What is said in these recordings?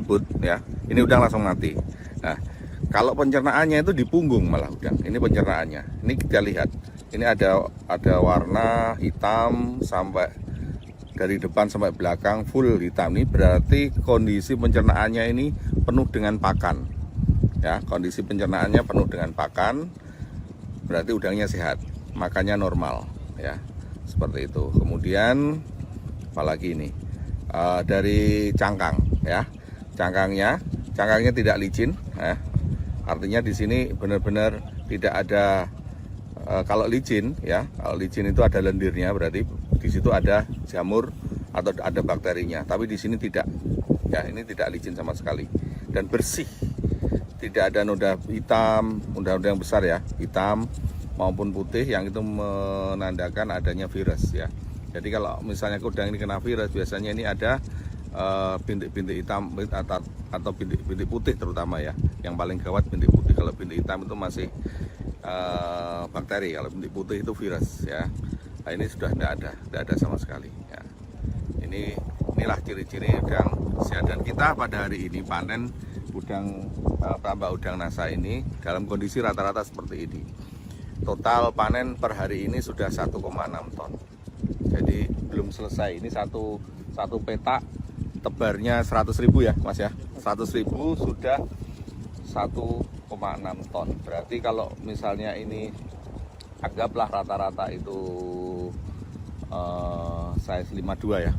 cabut ya, ini udang langsung mati. Nah, kalau pencernaannya itu di punggung malah udang. Ini pencernaannya. Ini kita lihat. Ini ada warna hitam sampai dari depan sampai belakang full hitam. Ini berarti kondisi pencernaannya ini penuh dengan pakan. Ya, kondisi pencernaannya penuh dengan pakan. Berarti udangnya sehat, makannya normal ya. Seperti itu. Kemudian apalagi ini? Dari cangkang ya. Cangkangnya tidak licin ya. Artinya di sini benar-benar tidak ada kalau licin ya. Kalau licin itu ada lendirnya, berarti di situ ada jamur atau ada bakterinya. Tapi di sini tidak. Ya, ini tidak licin sama sekali dan bersih. Tidak ada noda hitam, noda yang besar ya, hitam maupun putih yang itu menandakan adanya virus ya. Jadi kalau misalnya udang ini kena virus, biasanya ini ada bintik-bintik hitam atau bintik-bintik putih terutama ya. Yang paling gawat bintik putih. Kalau bintik hitam itu masih bakteri, kalau bintik putih itu virus ya. Nah, ini sudah tidak ada sama sekali ya. Inilah ciri-ciri udang sehat, dan kita pada hari ini panen udang tambak udang nasa ini dalam kondisi rata-rata seperti ini. Total panen per hari ini sudah 1,6 ton. Jadi belum selesai. Ini satu petak tebarnya 100.000 ya Mas ya. 100.000 sudah 1,6 ton. Berarti kalau misalnya ini anggaplah rata-rata itu size 52 ya.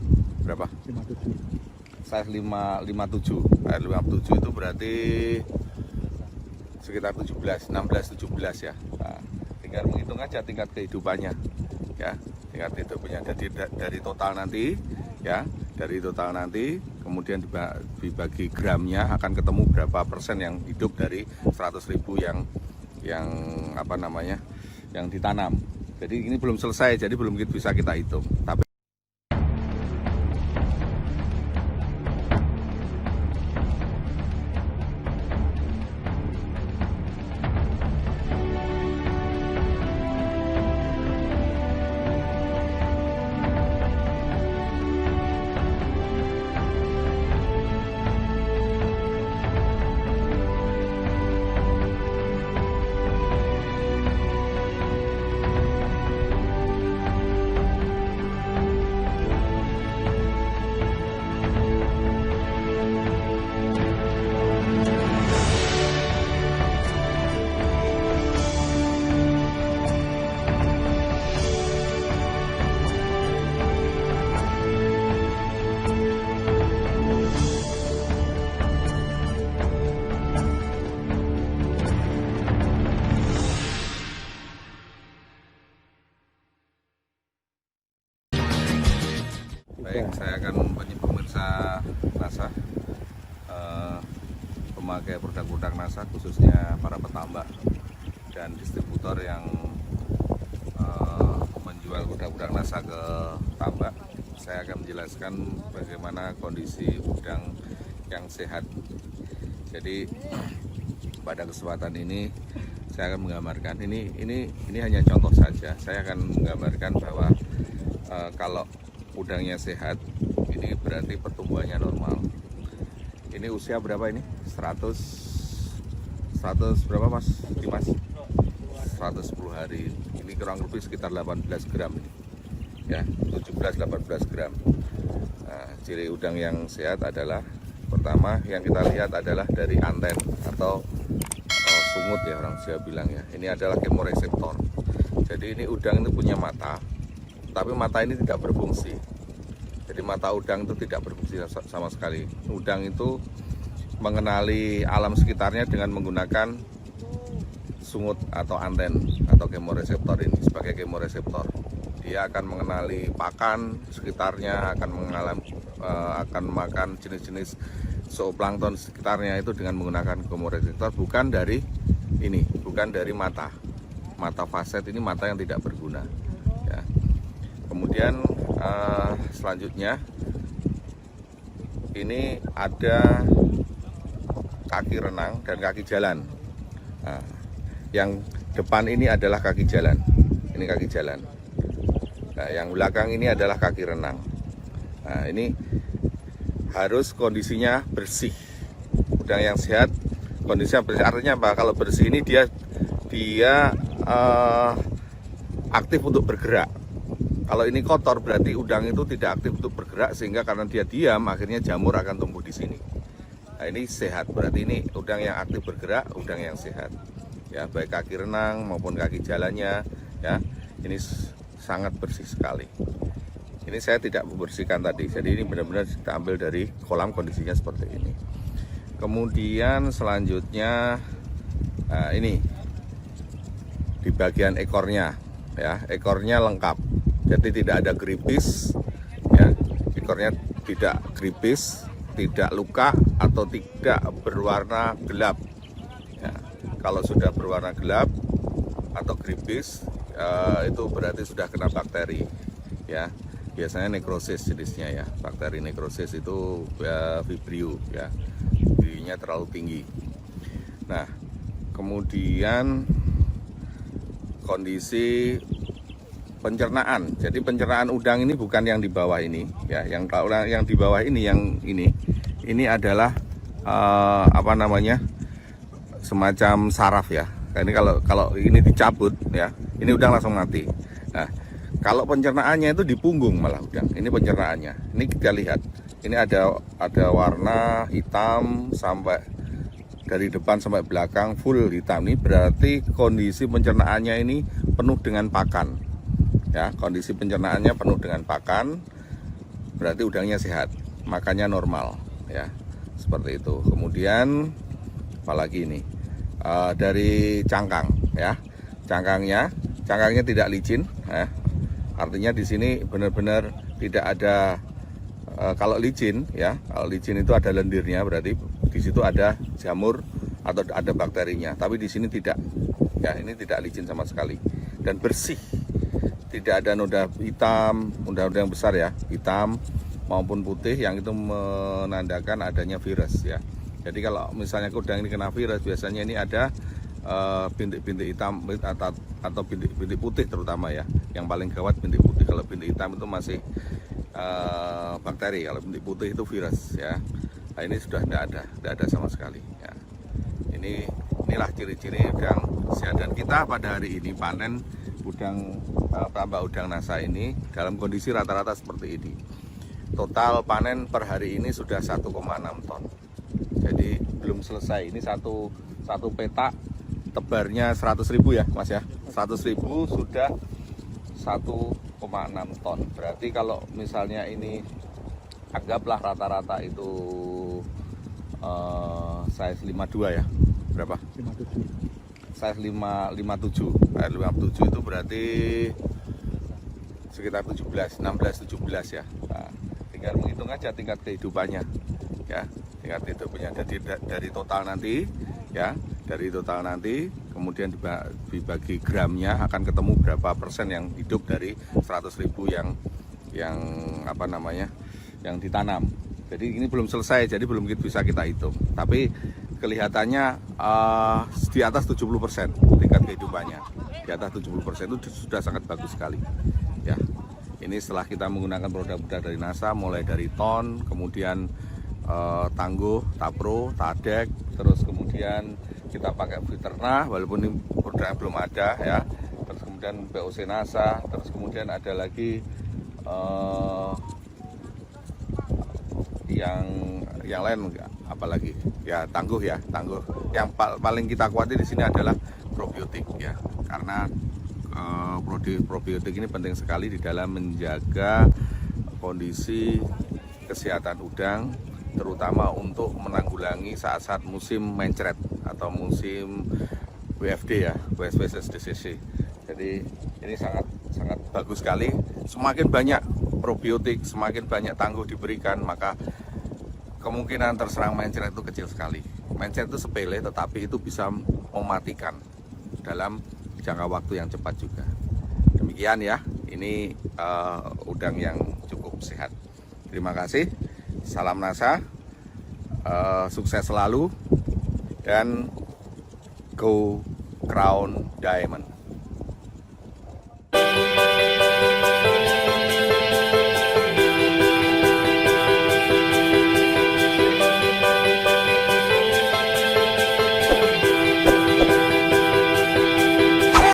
Berapa? 57. Size 57 itu berarti sekitar 16-17 ya. Nah, tinggal menghitung aja tingkat kehidupannya ya, tingkat kehidupannya. Jadi dari total nanti ya, dari total nanti kemudian dibagi gramnya akan ketemu berapa persen yang hidup dari 100.000 yang apa namanya, yang ditanam. Jadi ini belum selesai, jadi belum bisa kita hitung. Tapi baik, saya akan pemirsa NASA, pemakai produk-produk NASA khususnya para petambak dan distributor yang menjual produk-produk NASA ke tambak. Saya akan menjelaskan bagaimana kondisi udang yang sehat. Jadi pada kesempatan ini saya akan menggambarkan ini hanya contoh saja. Saya akan menggambarkan bahwa kalau udangnya sehat, ini berarti pertumbuhannya normal. Ini usia berapa ini? 100 berapa Mas Dimas? 110 hari. Ini kurang lebih sekitar 18 gram ini. Ya, 17-18 gram. Nah, ciri udang yang sehat adalah, pertama yang kita lihat adalah dari anten atau sungut ya, orang Jawa bilang ya. Ini adalah kemoreseptor. Jadi ini udang itu punya mata, tapi mata ini tidak berfungsi. Jadi mata udang itu tidak berfungsi sama sekali. Udang itu mengenali alam sekitarnya dengan menggunakan sungut atau anten atau kemoreseptor ini sebagai kemoreseptor. Dia akan mengenali pakan sekitarnya, akan makan jenis-jenis zooplankton sekitarnya itu dengan menggunakan kemoreseptor, bukan dari mata. Mata faset ini mata yang tidak berguna. Ya. Kemudian selanjutnya ini ada kaki renang dan kaki jalan. Nah, yang depan ini adalah kaki jalan. Ini kaki jalan. Nah, yang belakang ini adalah kaki renang. Nah, ini harus kondisinya bersih udang yang sehat, kondisinya bersih. Artinya apa? Kalau bersih ini dia aktif untuk bergerak. Kalau ini kotor berarti udang itu tidak aktif untuk bergerak, sehingga karena dia diam akhirnya jamur akan tumbuh di sini. Nah, ini sehat, berarti ini udang yang aktif bergerak, udang yang sehat. Ya, baik kaki renang maupun kaki jalannya, ya. Ini sangat bersih sekali. Ini saya tidak membersihkan tadi, jadi ini benar-benar kita ambil dari kolam, kondisinya seperti ini. Kemudian selanjutnya, nah ini di bagian ekornya, ya, ekornya lengkap, jadi tidak ada geripis, ya, ekornya tidak geripis, tidak luka atau tidak berwarna gelap. Ya, kalau sudah berwarna gelap atau geripis, itu berarti sudah kena bakteri, ya. Biasanya nekrosis jenisnya, ya, bakteri nekrosis itu Vibrio, ya, Vibrio-nya terlalu tinggi. Nah, kemudian kondisi pencernaan. Jadi pencernaan udang ini bukan yang di bawah ini, ya, yang di bawah ini, ini adalah apa namanya, semacam saraf, ya. Ini kalau ini dicabut, ya, ini udang langsung mati. Nah, kalau pencernaannya itu di punggung malah udang. Ini pencernaannya. Ini kita lihat. Ini ada warna hitam sampai dari depan sampai belakang full hitam. Ini berarti kondisi pencernaannya ini penuh dengan pakan. Ya, kondisi pencernaannya penuh dengan pakan. Berarti udangnya sehat, makannya normal, ya. Seperti itu. Kemudian apalagi ini? Dari cangkang, ya. Cangkangnya tidak licin, ya. Artinya di sini benar-benar tidak ada, kalau licin, ya, kalau licin itu ada lendirnya, berarti di situ ada jamur atau ada bakterinya. Tapi di sini tidak, ya, ini tidak licin sama sekali dan bersih, tidak ada noda hitam, noda yang besar, ya, hitam maupun putih yang itu menandakan adanya virus, ya. Jadi kalau misalnya udang ini kena virus, biasanya ini ada bintik-bintik hitam atau bintik-bintik putih terutama, ya. Yang paling gawat bintik putih. Kalau bintik hitam itu masih bakteri, kalau bintik putih itu virus, ya. Nah, ini sudah tidak ada sama sekali, ya. Inilah ciri-ciri udang sehat. Dan kita pada hari ini panen udang perambah udang nasa ini dalam kondisi rata-rata seperti ini. Total panen per hari ini sudah 1,6 ton. Jadi belum selesai. Ini satu petak tebarnya 100.000, ya, Mas, ya. 100.000 sudah 1,6 ton. Berarti kalau misalnya ini anggaplah rata-rata itu size 52, ya. Berapa? 57. Size 57 itu berarti sekitar 16-17, ya. Nah, tinggal menghitung aja tingkat kehidupannya, ya. Tingkat kehidupannya dari total nanti, ya. Dari total nanti kemudian dibagi gramnya akan ketemu berapa persen yang hidup dari 100.000 yang apa namanya, yang ditanam. Jadi ini belum selesai, jadi belum bisa kita hitung. Tapi kelihatannya di atas 70% tingkat kehidupannya. Di atas 70% itu sudah sangat bagus sekali, ya. Ini setelah kita menggunakan produk-produk dari NASA, mulai dari ton, kemudian tangguh, tapro, tadek, terus kemudian kita pakai Viterna, walaupun ini produk belum ada, ya. Terus kemudian POC NASA, terus kemudian ada lagi yang lain, apalagi, ya, tangguh, ya, tangguh. Yang paling kita kuatir di sini adalah probiotik, ya, karena probiotik ini penting sekali di dalam menjaga kondisi kesehatan udang, terutama untuk menanggulangi saat-saat musim mencret atau musim WFD, ya, West Fisheries Disease. Jadi ini sangat bagus sekali. Semakin banyak probiotik, semakin banyak tangguh diberikan, maka kemungkinan terserang mencret itu kecil sekali. Mencret itu sepele, tetapi itu bisa mematikan dalam jangka waktu yang cepat juga. Demikian, ya, ini udang yang cukup sehat. Terima kasih. Salam NASA, sukses selalu, dan go Crown Diamond.